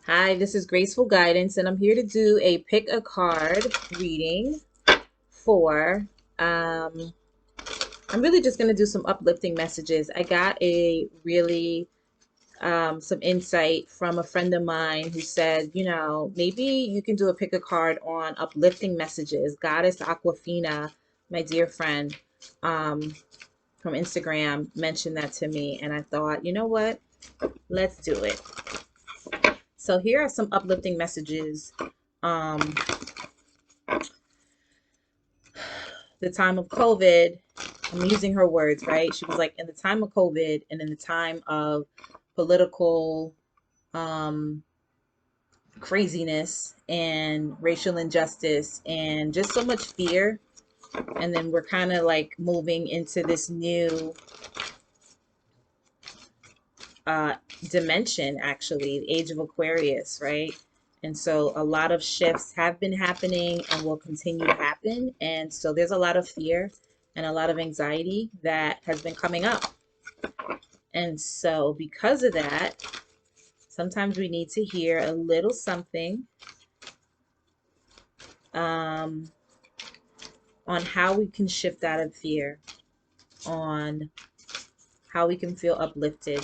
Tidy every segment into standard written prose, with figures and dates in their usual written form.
Hi, this is Graceful Guidance, and I'm here to do a pick a card reading for. Um, I'm really just going to do some uplifting messages. I got a really some insight from a friend of mine who said, maybe you can do a pick a card on uplifting messages. Goddess Aquafina, my dear friend um, from Instagram, mentioned that to me, and I thought, you know what? Let's do it. So here are some uplifting messages. Um, the time of COVID, I'm using her words, right? She was like, in the time of COVID and in the time of political um, craziness and racial injustice and just so much fear. And then we're kind of like moving into this new uh, dimension, actually, the age of Aquarius, right? And so a lot of shifts have been happening and will continue to happen. And so there's a lot of fear and a lot of anxiety that has been coming up. And so because of that, sometimes we need to hear a little something um, on how we can shift out of fear, on how we can feel uplifted,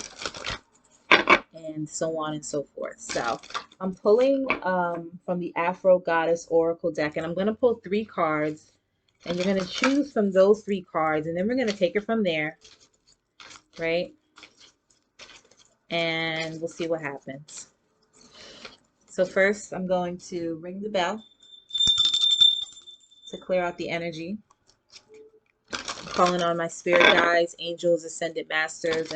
and so on and so forth. So I'm pulling from the Afro Goddess Oracle deck, and I'm going to pull 3 cards, and you're going to choose from those 3 cards, and then we're going to take it from there, right? And we'll see what happens. So first, I'm going to ring the bell to clear out the energy. I'm calling on my spirit guides, angels, ascended masters,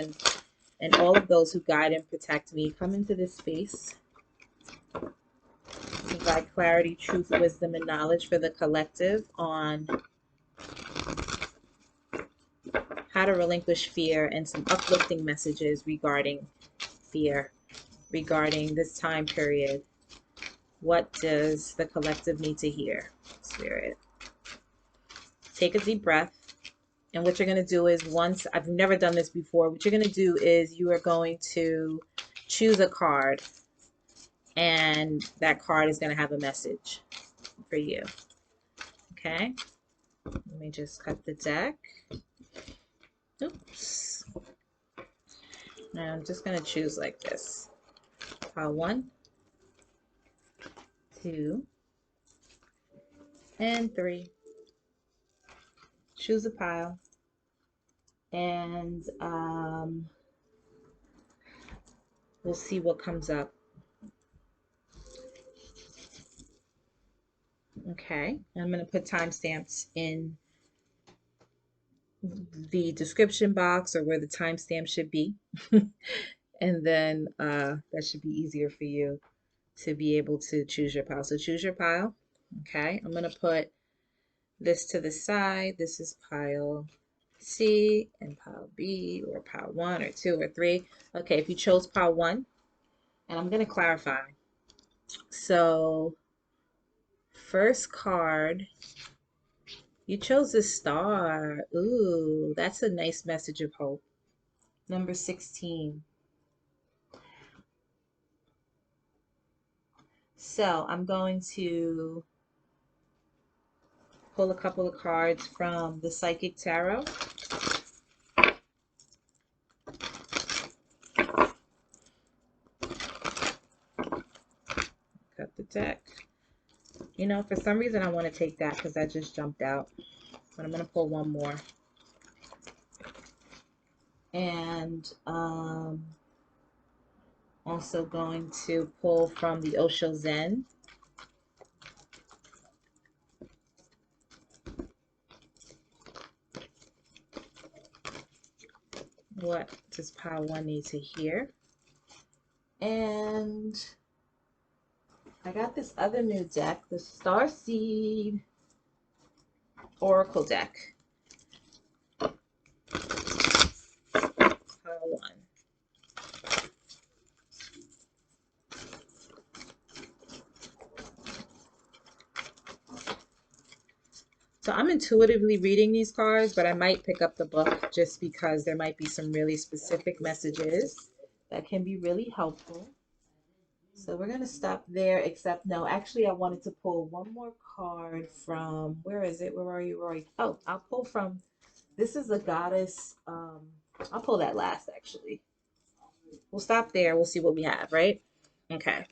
and all of those who guide and protect me. Come into this space. Provide clarity, truth, wisdom, and knowledge for the collective on how to relinquish fear and some uplifting messages regarding fear, regarding this time period. What does the collective need to hear? Spirit. Take a deep breath. And what you're going to do is, once, I've never done this before, what you're going to do is you are going to choose a card, and that card is going to have a message for you. Okay? Let me just cut the deck. Oops. And I'm just going to choose like this. Pile 1, 2, and 3. Choose a pile. And we'll see what comes up. Okay, I'm going to put timestamps in the description box or where the timestamp should be. And then that should be easier for you to be able to choose your pile. So choose your pile. Okay, I'm going to put this to the side. This is pile C and pile B, or pile 1 or 2 or 3. Okay, if you chose pile 1, and I'm going to clarify. So first card, you chose a star. Ooh, that's a nice message of hope. Number 16. So I'm going to pull a couple of cards from the Psychic Tarot. Cut the deck. You know, for some reason I want to take that because that just jumped out. But I'm going to pull one more. And also going to pull from the Osho Zen. What does pile 1 need to hear? And I got this other new deck, the Starseed Oracle deck. Pile 1. So I'm intuitively reading these cards, but I might pick up the book just because there might be some really specific messages that can be really helpful. So we're gonna stop there, except no, actually I wanted to pull one more card from, where is it? Where are you, Roy? Oh, I'll pull from, this is a goddess. I'll pull that last actually. We'll stop there. We'll see what we have, right? Okay.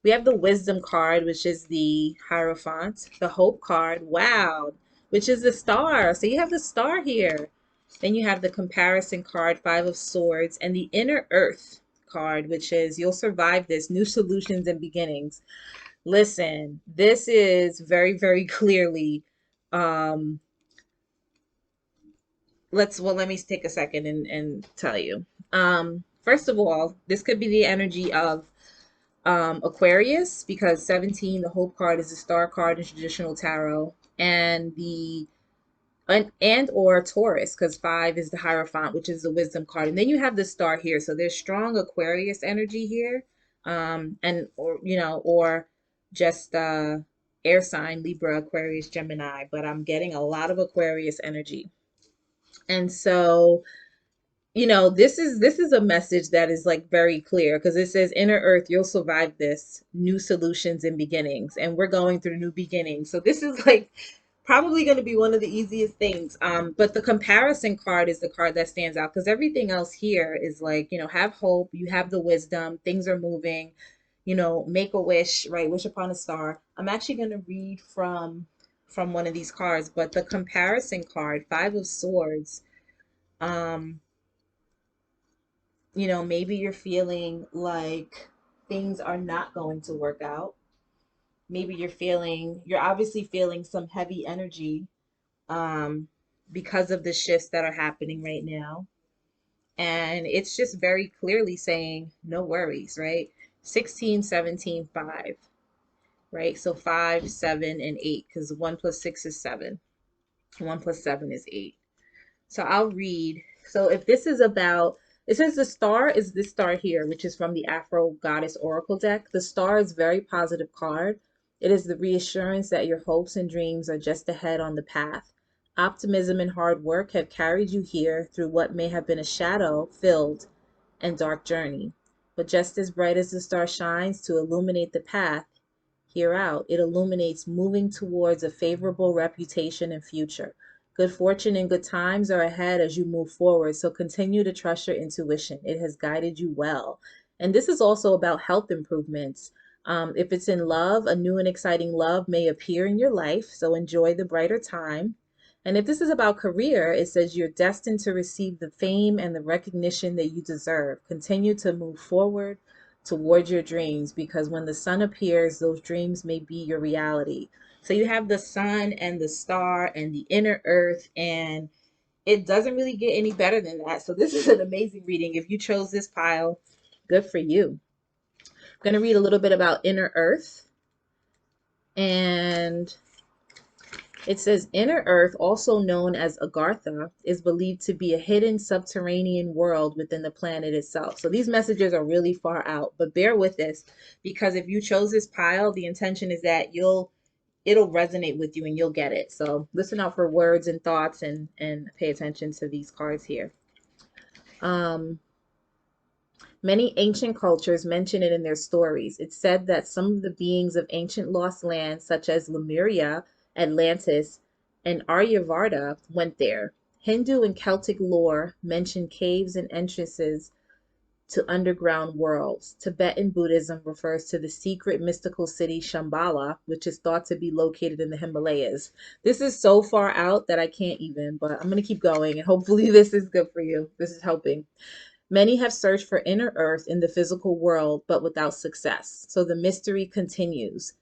We have the wisdom card, which is the Hierophant, the hope card, wow, which is the star. So you have the star here. Then you have the comparison card, Five of Swords, and the inner earth card, which is you'll survive this, new solutions and beginnings. Listen, this is very, very clearly, um, let me take a second and tell you. First of all, this could be the energy of Aquarius, because 17, the Hope card, is the star card in traditional tarot, and the and or Taurus, because 5 is the Hierophant, which is the wisdom card, and then you have the star here. So there's strong Aquarius energy here, and or or just air sign Libra, Aquarius, Gemini, but I'm getting a lot of Aquarius energy, and so this is a message that is like very clear, because it says inner earth, you'll survive this, new solutions and beginnings, and we're going through new beginnings. So this is like probably going to be one of the easiest things. But the comparison card is the card that stands out, because everything else here is like, have hope, you have the wisdom, things are moving, make a wish, right? Wish upon a star. I'm actually going to read from one of these cards, but the comparison card, Five of Swords, um maybe you're feeling like things are not going to work out. Maybe you're obviously feeling some heavy energy, um, because of the shifts that are happening right now. And it's just very clearly saying, no worries, right? 16, 17, 5, right? So 5, 7, and 8, because 1 plus 6 is 7. 1 plus 7 is 8. So I'll read. So if this is about, it says the star is this star here, which is from the Afro Goddess Oracle deck. The star is a very positive card. It is the reassurance that your hopes and dreams are just ahead on the path. Optimism and hard work have carried you here through what may have been a shadow-filled and dark journey. But just as bright as the star shines to illuminate the path, here out, it illuminates moving towards a favorable reputation and future. Good fortune and good times are ahead as you move forward, so continue to trust your intuition. It has guided you well. And this is also about health improvements. If it's in love, a new and exciting love may appear in your life, so enjoy the brighter time. And if this is about career, it says you're destined to receive the fame and the recognition that you deserve. Continue to move forward towards your dreams, because when the sun appears, those dreams may be your reality. So you have the sun and the star and the inner earth, and it doesn't really get any better than that. So this is an amazing reading. If you chose this pile, good for you. I'm going to read a little bit about inner earth. And it says inner earth, also known as Agartha, is believed to be a hidden subterranean world within the planet itself. So these messages are really far out, but bear with this, because if you chose this pile, the intention is that it'll resonate with you and you'll get it. So listen out for words and thoughts, and pay attention to these cards here. Um, Many ancient cultures mention it in their stories. It's said that some of the beings of ancient lost lands, such as Lemuria, Atlantis, and Aryavata, went there. Hindu and Celtic lore mention caves and entrances to underground worlds. Tibetan Buddhism refers to the secret mystical city Shambhala, which is thought to be located in the Himalayas. This is so far out that I can't even, but I'm going to keep going, and hopefully this is good for you. This is helping. Many have searched for inner earth in the physical world, but without success. So the mystery continues.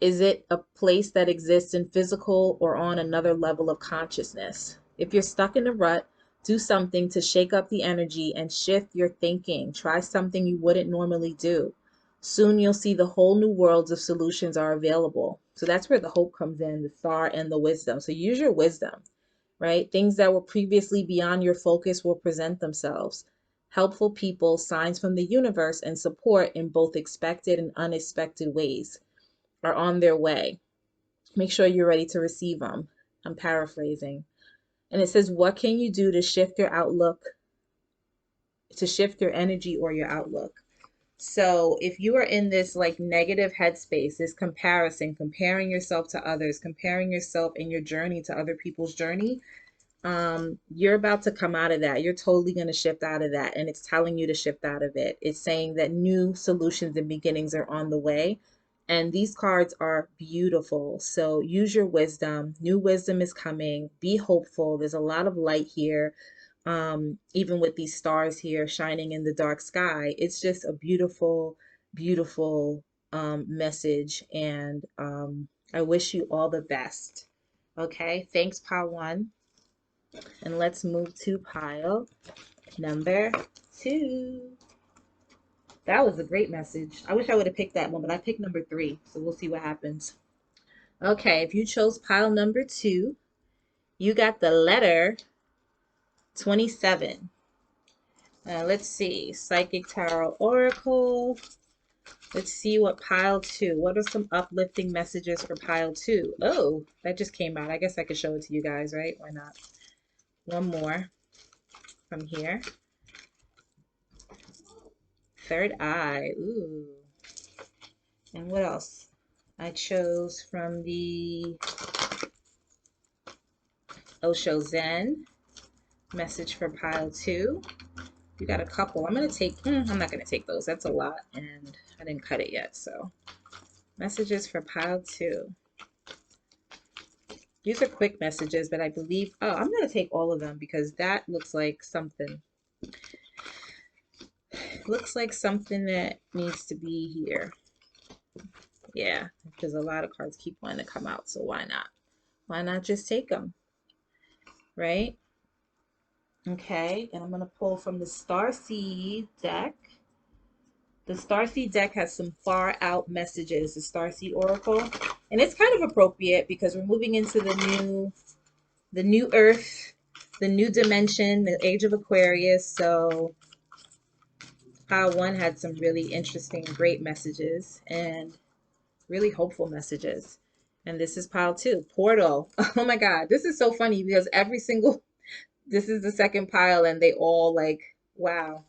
Is it a place that exists in physical or on another level of consciousness? If you're stuck in a rut, do something to shake up the energy and shift your thinking. Try something you wouldn't normally do. Soon you'll see the whole new worlds of solutions are available. So that's where the hope comes in, the star and the wisdom. So use your wisdom, right? Things that were previously beyond your focus will present themselves. Helpful people, signs from the universe, and support in both expected and unexpected ways are on their way. Make sure you're ready to receive them. I'm paraphrasing. And it says, what can you do to shift your outlook? to shift your energy or your outlook. So if you are in this like negative headspace, this comparison, comparing yourself to others, comparing yourself in your journey to other people's journey, you're about to come out of that. You're totally going to shift out of that. And it's telling you to shift out of it. It's saying that new solutions and beginnings are on the way. And these cards are beautiful. So use your wisdom. New wisdom is coming. Be hopeful. There's a lot of light here. Even with these stars here shining in the dark sky, it's just a beautiful, beautiful message. And I wish you all the best. Okay. Thanks, Pile One. And let's move to pile number 2. That was a great message. I wish I would have picked that one, but I picked number 3. So we'll see what happens. Okay, if you chose pile number 2, you got the letter 27. Let's see. Psychic Tarot Oracle. Let's see what pile 2. What are some uplifting messages for pile 2? Oh, that just came out. I guess I could show it to you guys, right? Why not? One more from here. Third eye. Ooh. And what else? I chose from the Osho Zen message for pile 2. You got a couple. I'm going to take, I'm not going to take those. That's a lot. And I didn't cut it yet. So messages for pile 2. These are quick messages, but I believe, oh, I'm going to take all of them because that looks like something. Looks like something that needs to be here. Yeah, because a lot of cards keep wanting to come out. So why not? Why not just take them? Right? Okay, and I'm going to pull from the Starseed deck. The Starseed deck has some far out messages, the Starseed Oracle. And it's kind of appropriate because we're moving into the new earth, the new dimension, the age of Aquarius. So pile 1 had some really interesting, great messages and really hopeful messages. And this is pile 2, Portal. Oh my God, this is so funny because this is the second pile and they all like, wow.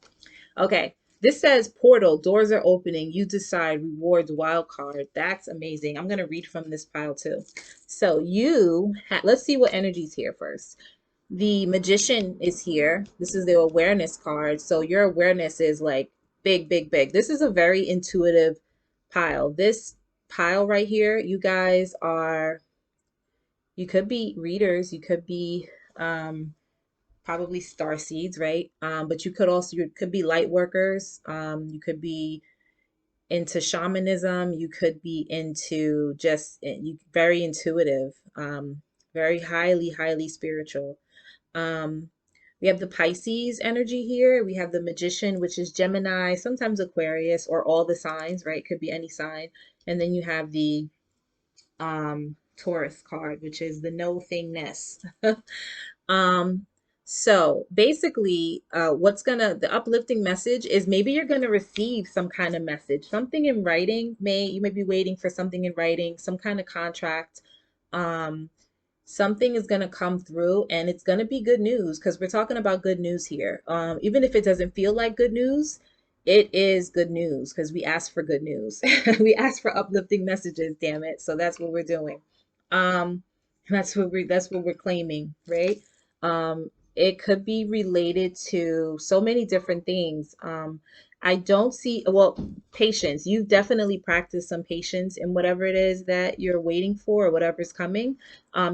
Okay, this says Portal, doors are opening, you decide, rewards, wild card. That's amazing. I'm going to read from this pile too. So let's see what energy's here first. The Magician is here. This is the awareness card. So your awareness is like big, big, big. This is a very intuitive pile. This pile right here, you guys you could be readers, you could be probably star seeds, right? But you could be light workers. You could be into shamanism. You could be into very intuitive, very highly, highly spiritual. Um, we have the Pisces energy here. We have the Magician, which is Gemini, sometimes Aquarius, or all the signs, right? Could be any sign. And then you have the Taurus card, which is the no thingness. Um, so basically, the uplifting message is maybe you're gonna receive some kind of message, something in writing. You may be waiting for something in writing, some kind of contract. Um, Something is gonna come through, and it's gonna be good news because we're talking about good news here. Even if it doesn't feel like good news, it is good news because we asked for good news. We asked for uplifting messages, damn it. So that's what we're doing. Um, that's what we're claiming, right? It could be related to so many different things. I don't see, well, patience. You've definitely practiced some patience in whatever it is that you're waiting for or whatever's coming.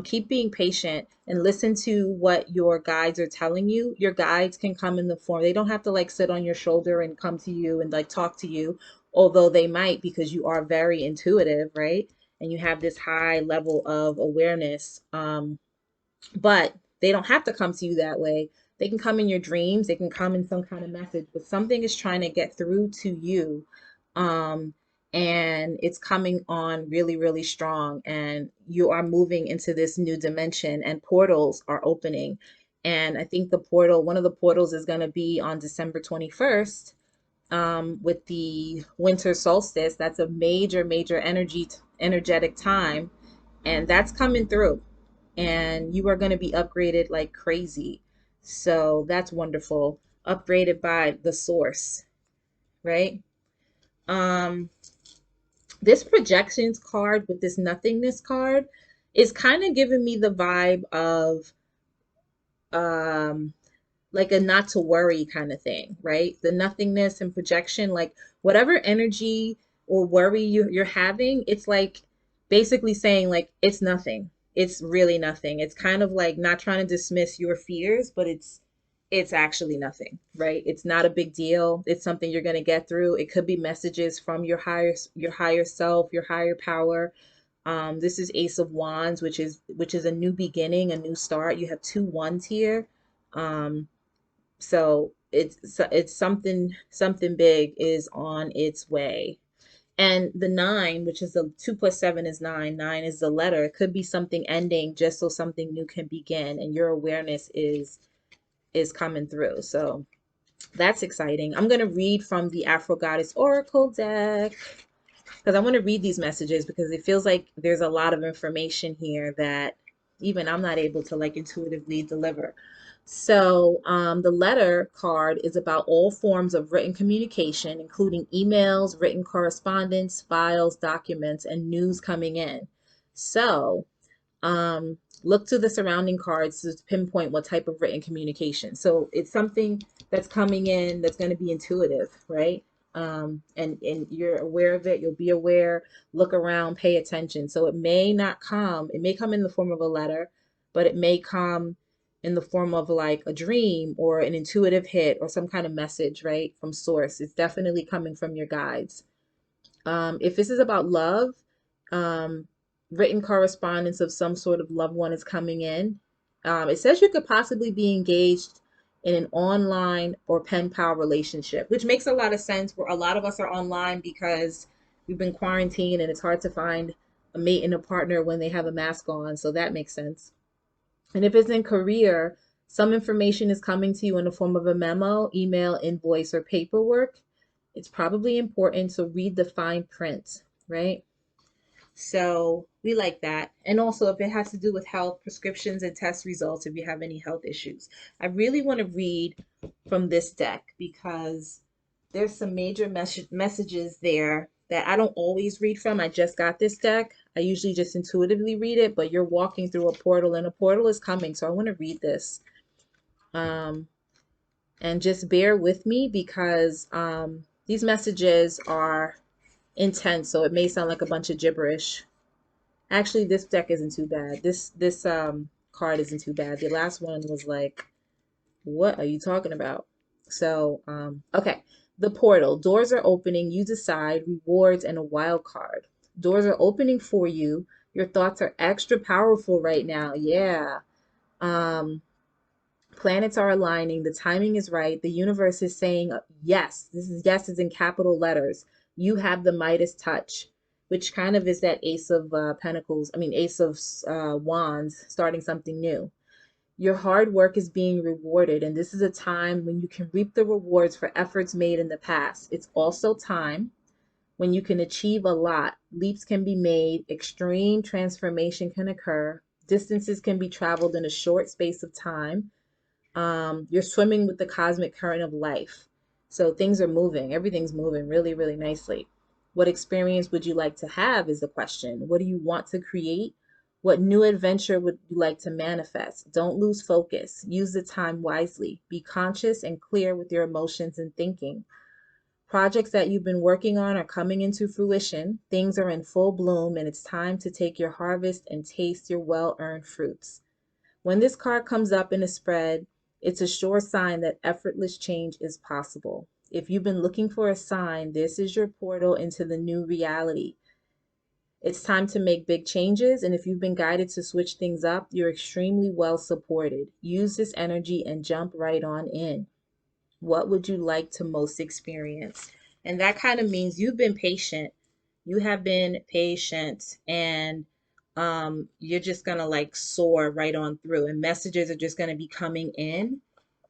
Keep being patient and listen to what your guides are telling you. Your guides can come in the form, they don't have to like sit on your shoulder and come to you and like talk to you, although they might because you are very intuitive, right? And you have this high level of awareness. But they don't have to come to you that way. They can come in your dreams, they can come in some kind of message, but something is trying to get through to you. Um, and it's coming on really, really strong. And you are moving into this new dimension, and portals are opening. And I think one of the portals is going to be on December 21st, with the winter solstice. That's a major, major energetic time, and that's coming through, and you are going to be upgraded like crazy. So that's wonderful. upgraded by the source, right? Um, this projections card with this nothingness card is kind of giving me the vibe of um like a not to worry kind of thing, right? The nothingness and projection, like whatever energy or worry you're having, it's like basically saying like it's nothing. It's really nothing. It's kind of like not trying to dismiss your fears, but it's actually nothing, right? It's not a big deal. It's something you're going to get through. It could be messages from your higher self, your higher power. This is Ace of Wands, which is a new beginning, a new start. You have two ones here. Um, so it's something big is on its way. And the nine, which is the 2 plus 7 is nine. Nine is the letter. It could be something ending just so something new can begin, and your awareness is coming through. So that's exciting. I'm gonna read from the Afro Goddess Oracle deck because I want to read these messages because it feels like there's a lot of information here that even I'm not able to like intuitively deliver. So, the letter card is about all forms of written communication, including emails, written correspondence, files, documents, and news coming in. So, look to the surrounding cards to pinpoint what type of written communication. So it's something that's coming in that's going to be intuitive, right? And you're aware of it. You'll be aware. Look around. Pay attention. So it may not come. It may come in the form of a letter, but it may come in the form of like a dream or an intuitive hit or some kind of message, right, from source. It's definitely coming from your guides. If this is about love, um, written correspondence of some sort of loved one is coming in. It says you could possibly be engaged in an online or pen pal relationship, which makes a lot of sense. Where a lot of us are online because we've been quarantined and it's hard to find a mate and a partner when they have a mask on. So that makes sense. And if it's in career, some information is coming to you in the form of a memo, email, invoice, or paperwork. It's probably important to read the fine print, right? So we like that. And also, if it has to do with health, prescriptions, and test results, if you have any health issues. I really want to read from this deck because there's some major messages there that I don't always read from. I just got this deck. I usually just intuitively read it, but you're walking through a portal and a portal is coming. So I want to read this. Um, and just bear with me because these messages are intense, so it may sound like a bunch of gibberish. Actually, this deck isn't too bad. This card isn't too bad. The last one was like, what are you talking about? So, okay. The portal. Doors are opening. You decide rewards and a wild card. Doors are opening for you. Your thoughts are extra powerful right now. Yeah. Um, Planets are aligning. The timing is right. The universe is saying yes. This is yes is in capital letters. You have the Midas touch, which kind of is that Ace of Pentacles. I mean, Ace of Wands, starting something new. Your hard work is being rewarded, and this is a time when you can reap the rewards for efforts made in the past. It's also time when you can achieve a lot. Leaps can be made, extreme transformation can occur, distances can be traveled in a short space of time. You're swimming with the cosmic current of life. So things are moving, everything's moving really, really nicely. What experience would you like to have is the question. What do you want to create? What new adventure would you like to manifest? Don't lose focus. Use the time wisely. Be conscious and clear with your emotions and thinking. Projects that you've been working on are coming into fruition. Things are in full bloom, and it's time to take your harvest and taste your well earned fruits. When this card comes up in a spread, it's a sure sign that effortless change is possible. If you've been looking for a sign, this is your portal into the new reality. It's time to make big changes, and if you've been guided to switch things up, you're extremely well supported. Use this energy and jump right on in. What would you like to most experience? And that kind of means you've been patient. You have been patient, and you're just gonna like soar right on through, and messages are just gonna be coming in.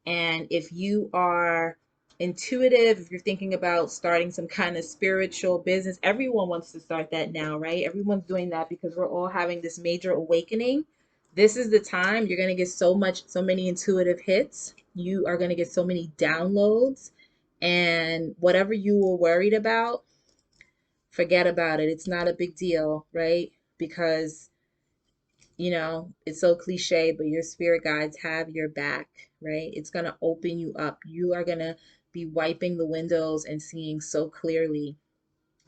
And if you are intuitive, if you're thinking about starting some kind of spiritual business, everyone wants to start that now, right? Everyone's doing that because we're all having this major awakening. This is the time you're gonna get so many intuitive hits. You are going to get so many downloads, and whatever you were worried about, forget about it. It's not a big deal, right? Because, it's so cliche, but your spirit guides have your back, right? It's going to open you up. You are going to be wiping the windows and seeing so clearly,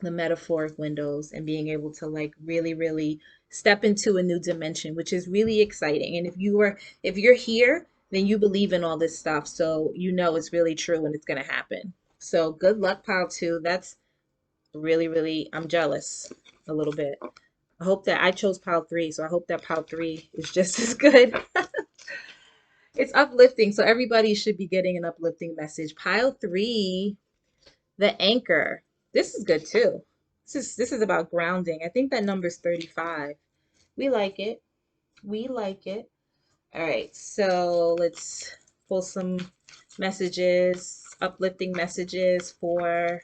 the metaphoric windows, and being able to like really, really step into a new dimension, which is really exciting. And if you're here, then you believe in all this stuff. So it's really true and it's gonna happen. So good luck, pile two. That's really, really, I'm jealous a little bit. I hope that I chose pile three, so I hope that pile three is just as good. It's uplifting, so everybody should be getting an uplifting message. Pile three, the anchor. This is good too. This is about grounding. I think that number's 35. We like it. We like it. All right, so let's pull some messages, uplifting messages for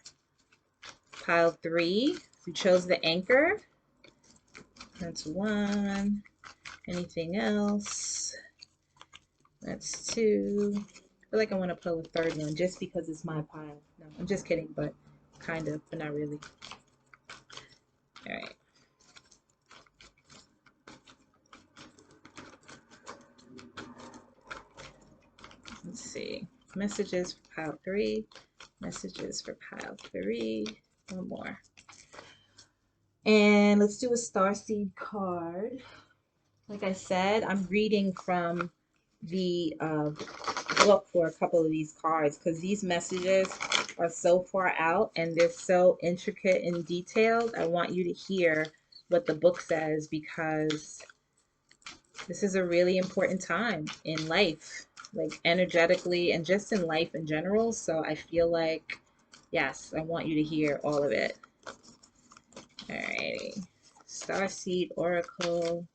pile three. We chose the anchor. That's one. Anything else? That's two. I feel like I want to pull a third one just because it's my pile. No, I'm just kidding, but kind of, but not really. All right. Let's see. Messages for pile three. Messages for pile three. One more. And let's do a starseed card. Like I said, I'm reading from the book for a couple of these cards because these messages are so far out and they're so intricate and detailed. I want you to hear what the book says because this is a really important time in life, like energetically and just in life in general. So I feel like, yes, I want you to hear all of it. Alrighty. Starseed Oracle.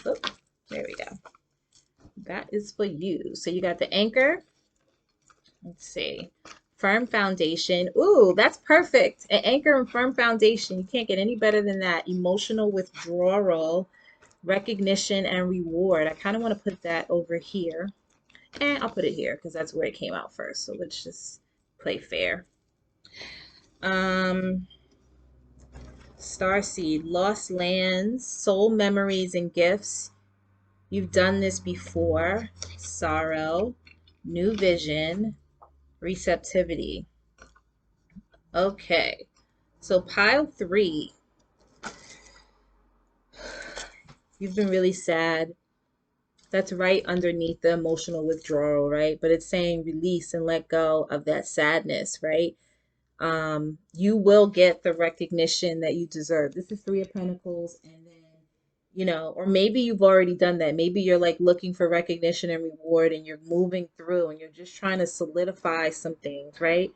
Oh, there we go. That is for you. So you got the anchor. Let's see. Firm foundation. Ooh, that's perfect. An anchor and firm foundation. You can't get any better than that. Emotional withdrawal, recognition, and reward. I kind of want to put that over here. And I'll put it here because that's where it came out first. So let's just play fair. Starseed, lost lands, soul memories and gifts. You've done this before. Sorrow, new vision, receptivity. Okay. So pile three, you've been really sad. That's right underneath the emotional withdrawal, right? But it's saying release and let go of that sadness, right? You will get the recognition that you deserve. This is Three of Pentacles, and then, or maybe you've already done that. Maybe you're like looking for recognition and reward, and you're moving through, and you're just trying to solidify some things, right?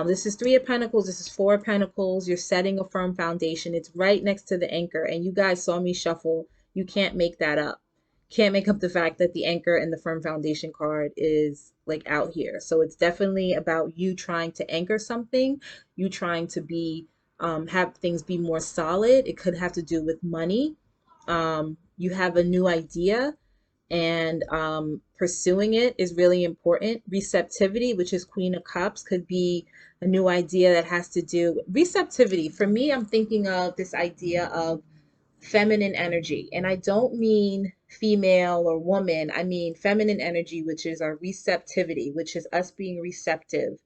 This is Three of Pentacles. This is Four of Pentacles. You're setting a firm foundation. It's right next to the anchor, and you guys saw me shuffle. You can't make that up. Can't make up the fact that the anchor and the firm foundation card is like out here. So it's definitely about you trying to anchor something, you trying to be have things be more solid. It could have to do with money. You have a new idea and pursuing it is really important. Receptivity, which is Queen of Cups, could be a new idea that has to do receptivity. For me, I'm thinking of this idea of feminine energy. And I don't mean female or woman. I mean feminine energy, which is our receptivity, which is us being receptive,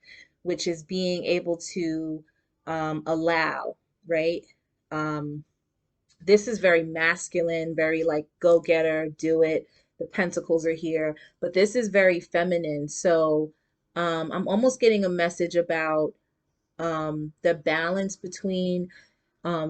which is being able to allow, right? Um, this is very masculine, very like go getter, do it. The pentacles are here, but this is very feminine. So I'm almost getting a message about the balance between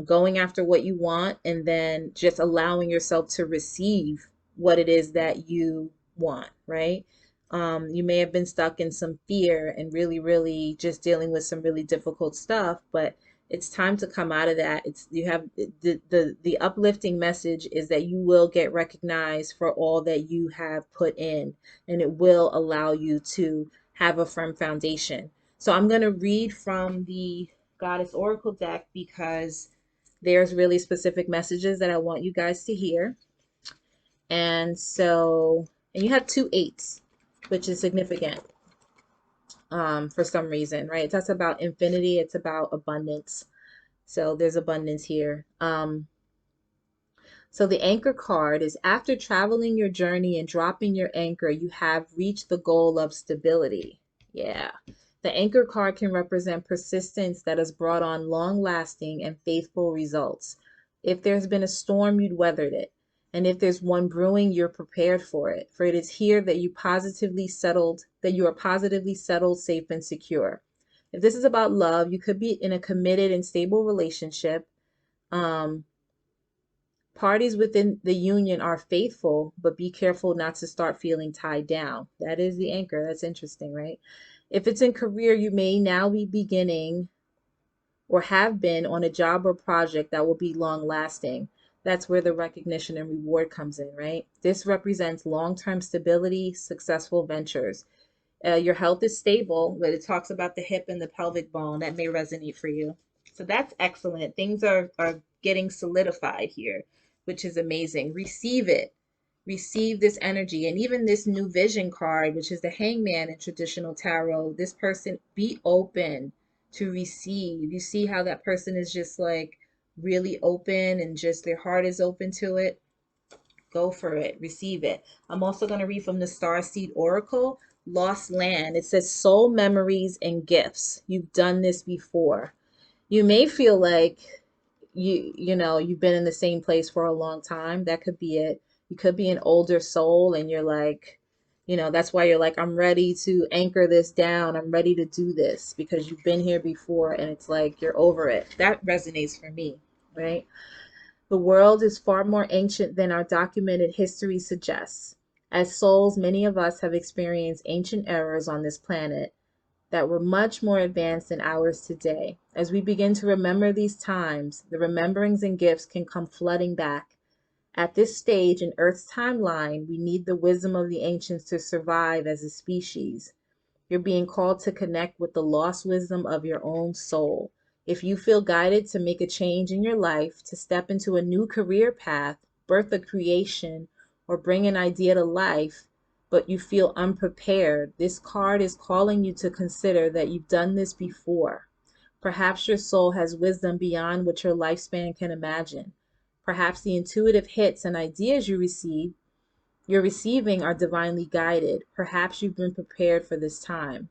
going after what you want and then just allowing yourself to receive what it is that you want, right? You may have been stuck in some fear and really, really just dealing with some really difficult stuff, but it's time to come out of that. It's you have the uplifting message is that you will get recognized for all that you have put in, and it will allow you to have a firm foundation. So I'm going to read from the Goddess Oracle deck because there's really specific messages that I want you guys to hear. And so, and you have two eights, which is significant for some reason, right? That's about infinity. It's about abundance. So there's abundance here. So the anchor card is after traveling your journey and dropping your anchor, you have reached the goal of stability. Yeah. The anchor card can represent persistence that has brought on long lasting and faithful results. If there's been a storm, you'd weathered it. And if there's one brewing, you're prepared for it. For it is here that you are positively settled, safe, and secure. If this is about love, you could be in a committed and stable relationship. Um, Parties within the union are faithful, but be careful not to start feeling tied down. That is the anchor. That's interesting, right? If it's in career, you may now be beginning or have been on a job or project that will be long lasting. That's where the recognition and reward comes in, right? This represents long term stability, successful ventures. Your health is stable, but it talks about the hip and the pelvic bone. That may resonate for you. So that's excellent. Things are getting solidified here, which is amazing. Receive it. Receive this energy. And even this new vision card, which is the hangman in traditional tarot, this person, be open to receive. You see how that person is just like really open and just their heart is open to it. Go for it. Receive it. I'm also going to read from the Starseed Oracle, Lost Land. It says soul memories and gifts. You've done this before. You may feel like you've been in the same place for a long time. That could be it. You could be an older soul and you're like, that's why you're like, I'm ready to anchor this down. I'm ready to do this because you've been here before and it's like you're over it. That resonates for me, right? The world is far more ancient than our documented history suggests. As souls, many of us have experienced ancient eras on this planet that were much more advanced than ours today. As we begin to remember these times, the rememberings and gifts can come flooding back. At this stage in Earth's timeline, we need the wisdom of the ancients to survive as a species. You're being called to connect with the lost wisdom of your own soul. If you feel guided to make a change in your life, to step into a new career path, birth a creation, or bring an idea to life, but you feel unprepared, this card is calling you to consider that you've done this before. Perhaps your soul has wisdom beyond what your lifespan can imagine. Perhaps the intuitive hits and ideas you're receiving are divinely guided. Perhaps you've been prepared for this time.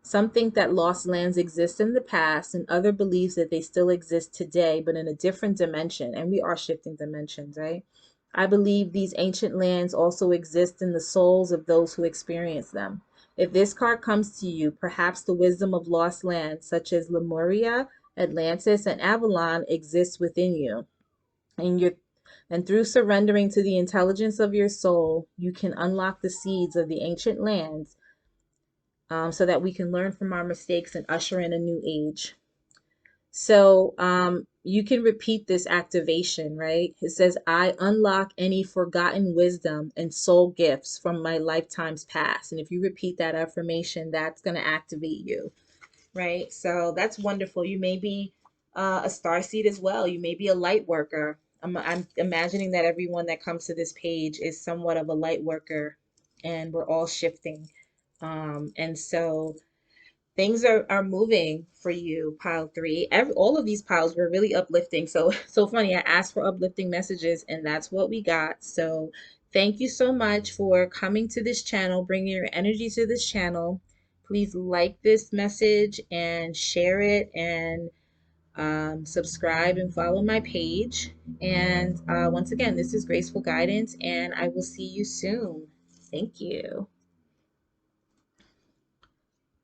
Some think that lost lands exist in the past, and other believes that they still exist today, but in a different dimension. And we are shifting dimensions, right? I believe these ancient lands also exist in the souls of those who experience them. If this card comes to you, perhaps the wisdom of lost lands, such as Lemuria, Atlantis, and Avalon, exists within you. And you and through surrendering to the intelligence of your soul, you can unlock the seeds of the ancient lands so that we can learn from our mistakes and usher in a new age. So you can repeat this activation, right? It says, I unlock any forgotten wisdom and soul gifts from my lifetimes past. And if you repeat that affirmation, that's going to activate you, right? So that's wonderful. You may be a star seed as well. You may be a light worker. I'm imagining that everyone that comes to this page is somewhat of a light worker, and we're all shifting. And so things are moving for you, pile three. All of these piles were really uplifting. So so funny. I asked for uplifting messages, and that's what we got. So thank you so much for coming to this channel, bringing your energy to this channel. Please like this message and share it, and subscribe and follow my page. And once again, this is Graceful Guidance, and I will see you soon. Thank you.